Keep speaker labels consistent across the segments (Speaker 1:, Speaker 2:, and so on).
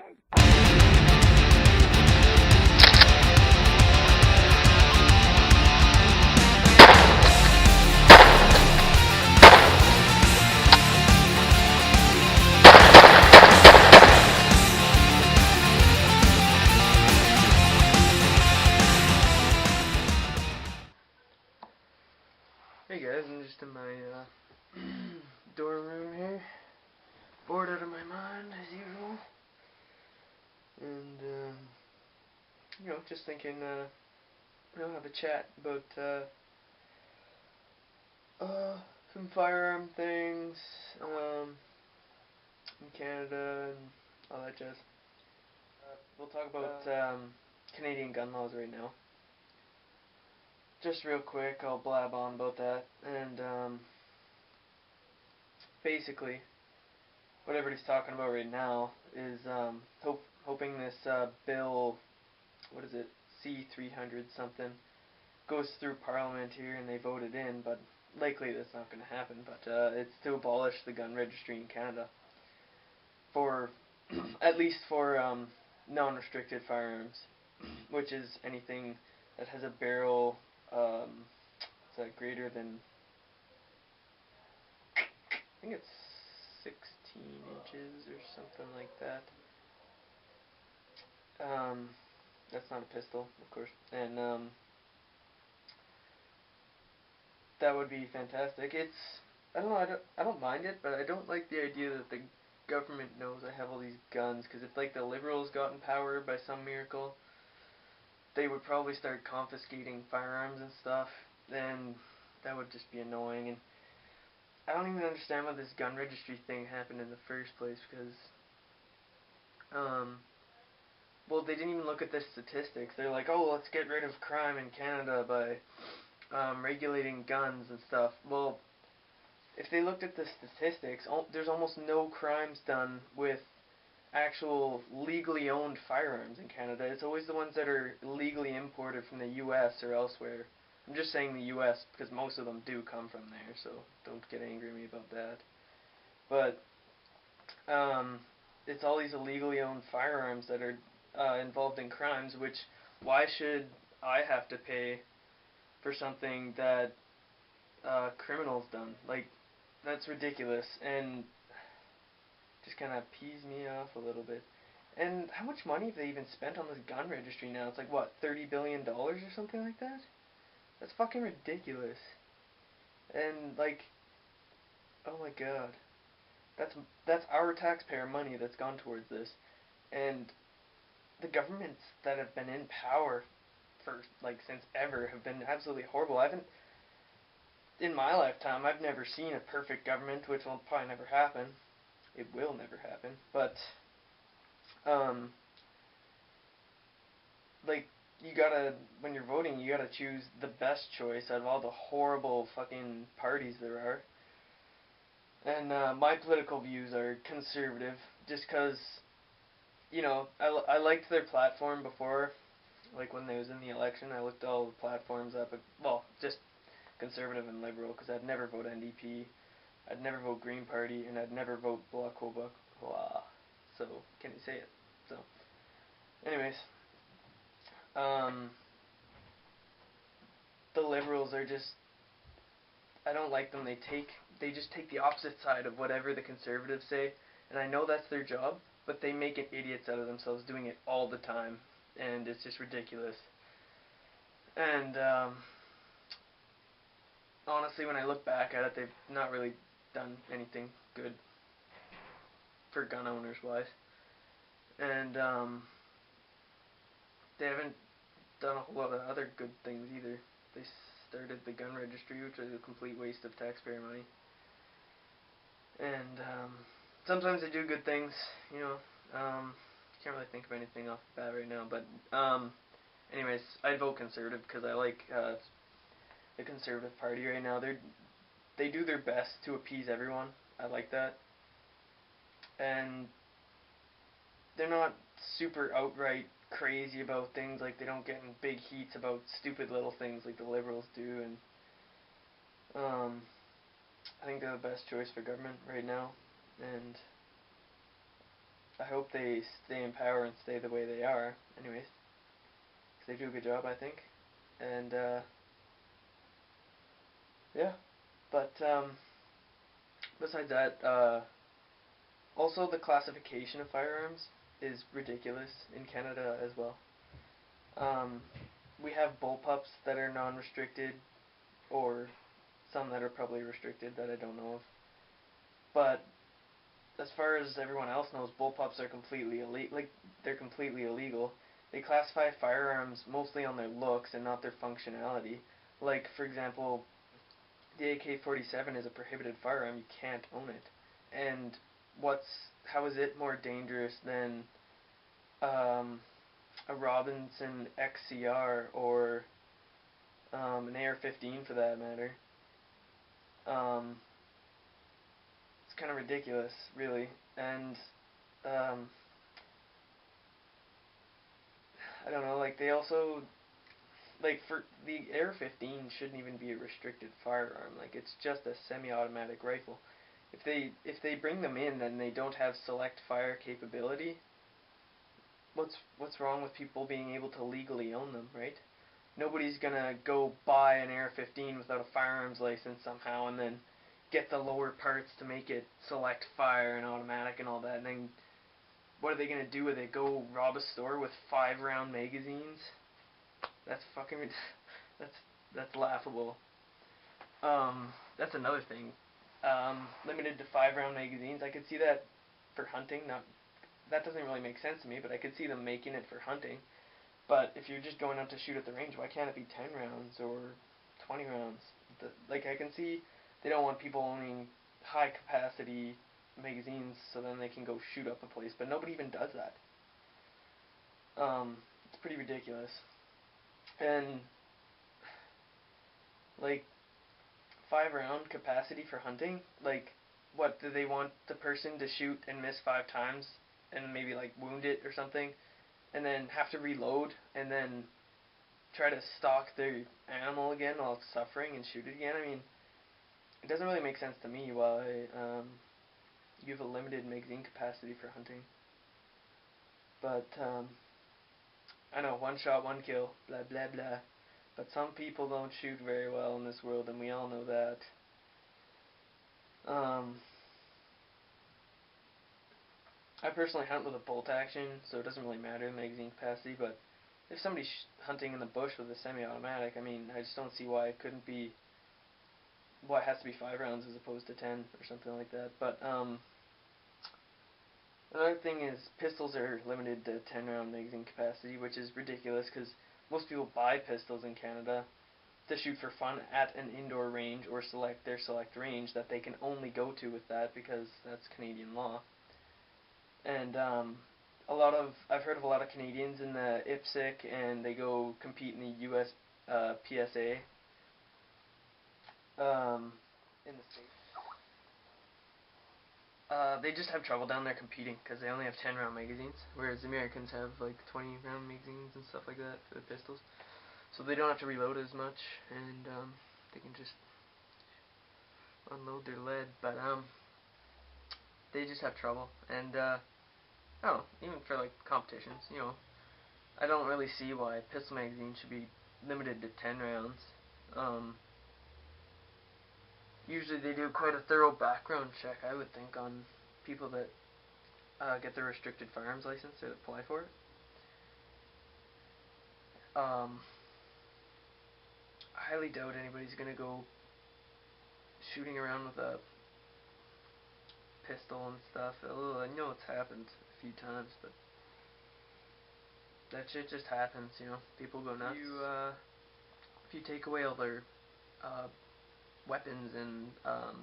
Speaker 1: Hey guys, I'm just in my dorm room here, bored out of my mind as usual, and just thinking, have a chat about some firearm things in Canada and all that jazz. We'll talk about Canadian gun laws right now. Just real quick, I'll blab on about that, and basically, what everybody's talking about right now is hoping this bill, what is it, C-300 something, goes through Parliament here and they vote it in, but likely that's not going to happen, but it's to abolish the gun registry in Canada for, at least for non-restricted firearms, which is anything that has a barrel is that greater than, I think it's 16 inches or something like that. That's not a pistol, of course, and that would be fantastic. I don't know, I don't mind it, but I don't like the idea that the government knows I have all these guns, because if like the Liberals got in power by some miracle, they would probably start confiscating firearms and stuff, then that would just be annoying. And I don't even understand why this gun registry thing happened in the first place, because well, they didn't even look at the statistics. They're like, oh, let's get rid of crime in Canada by regulating guns and stuff. Well, if they looked at the statistics, there's almost no crimes done with actual legally owned firearms in Canada. It's always the ones that are legally imported from the U.S. or elsewhere. I'm just saying the U.S. because most of them do come from there, so don't get angry at me about that. But it's all these illegally owned firearms that are involved in crimes, which, why should I have to pay for something that criminals done? Like, that's ridiculous, and just kind of pees me off a little bit. And how much money have they even spent on this gun registry now? It's like, what, $30 billion or something like that? That's fucking ridiculous. And, like, oh my god. That's our taxpayer money that's gone towards this. And the governments that have been in power for, like, since ever have been absolutely horrible. In my lifetime, I've never seen a perfect government, which will probably never happen. It will never happen. But, like, you gotta, when you're voting, you gotta choose the best choice out of all the horrible fucking parties there are. And my political views are conservative, just because, you know, I liked their platform before, like when they was in the election. I looked all the platforms up, well, just conservative and liberal, because I'd never vote NDP, I'd never vote Green Party, and I'd never vote Bloc Québécois. So, can you say it? So, anyways, the liberals are just, I don't like them. They just take the opposite side of whatever the conservatives say, and I know that's their job, but they make it idiots out of themselves doing it all the time, and it's just ridiculous. And honestly, when I look back at it, they've not really done anything good for gun owners wise, and they haven't done a whole lot of other good things either. They started the gun registry, which was a complete waste of taxpayer money. And sometimes they do good things, you know. Can't really think of anything off the bat right now, but anyways, I'd vote conservative because I like the Conservative Party right now. They do their best to appease everyone. I like that, and they're not super outright crazy about things. Like, they don't get in big heats about stupid little things like the Liberals do, and I think they're the best choice for government right now. And I hope they stay in power and stay the way they are, anyways. 'Cause they do a good job, I think. And, yeah. But, besides that, also the classification of firearms is ridiculous in Canada as well. We have bullpups that are non-restricted, or some that are probably restricted that I don't know of. But as far as everyone else knows, bullpups are completely illegal. Like, they're completely illegal. They classify firearms mostly on their looks and not their functionality. Like, for example, the AK-47 is a prohibited firearm. You can't own it. And how is it more dangerous than a Robinson XCR or an AR-15 for that matter? It's kind of ridiculous, really. And I don't know, like, they also, like, for the AR-15 shouldn't even be a restricted firearm. Like, it's just a semi-automatic rifle. If they bring them in and they don't have select fire capability, what's wrong with people being able to legally own them, right? Nobody's gonna go buy an AR-15 without a firearms license somehow and then get the lower parts to make it select fire and automatic and all that, and then what are they gonna do with it? Go rob a store with 5-round magazines? That's fucking that's laughable. That's another thing. Limited to 5-round magazines. I could see that for hunting. That doesn't really make sense to me, but I could see them making it for hunting. But if you're just going out to shoot at the range, why can't it be 10 rounds or 20 rounds? Like, I can see they don't want people owning high capacity magazines so then they can go shoot up a place, but nobody even does that. It's pretty ridiculous. And, like, 5-round capacity for hunting? Like, what, do they want the person to shoot and miss 5 times and maybe, like, wound it or something, and then have to reload and then try to stalk their animal again while it's suffering and shoot it again? I mean, it doesn't really make sense to me why you have a limited magazine capacity for hunting. But, I know, 1 shot, 1 kill, blah blah blah. But some people don't shoot very well in this world, and we all know that. I personally hunt with a bolt action, so it doesn't really matter the magazine capacity, but if somebody's hunting in the bush with a semi-automatic, I mean, I just don't see why it couldn't be, why it has to be 5 rounds as opposed to 10 or something like that. But, another thing is pistols are limited to 10-round magazine capacity, which is ridiculous because most people buy pistols in Canada to shoot for fun at an indoor range or select range that they can only go to with that because that's Canadian law. And I've heard of a lot of Canadians in the IPSC, and they go compete in the US PSA in the States. They just have trouble down there competing because they only have 10-round magazines, whereas Americans have like 20-round magazines and stuff like that for the pistols. So they don't have to reload as much, and they can just unload their lead. But they just have trouble, and I don't know, even for like competitions, you know, I don't really see why pistol magazines should be limited to 10 rounds. Usually they do quite a thorough background check, I would think, on people that get their restricted firearms license or apply for it. I highly doubt anybody's gonna go shooting around with a pistol and stuff. Although I know it's happened a few times, but that shit just happens, you know. People go nuts. If you take away all their weapons and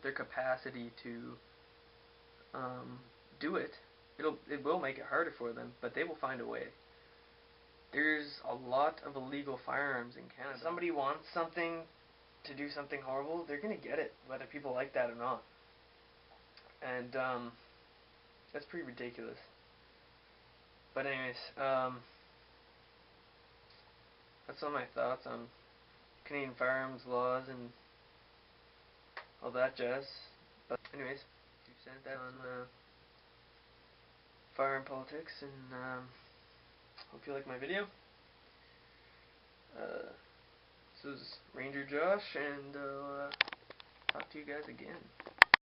Speaker 1: their capacity to do it, it will make it harder for them, but they will find a way. There's a lot of illegal firearms in Canada. If somebody wants something to do something horrible, they're gonna get it, whether people like that or not. And that's pretty ridiculous. But anyways, that's all my thoughts on Canadian firearms laws and all that jazz. But anyways, 2 cents on firearm politics, and hope you like my video. This is Ranger Josh, and I'll talk to you guys again.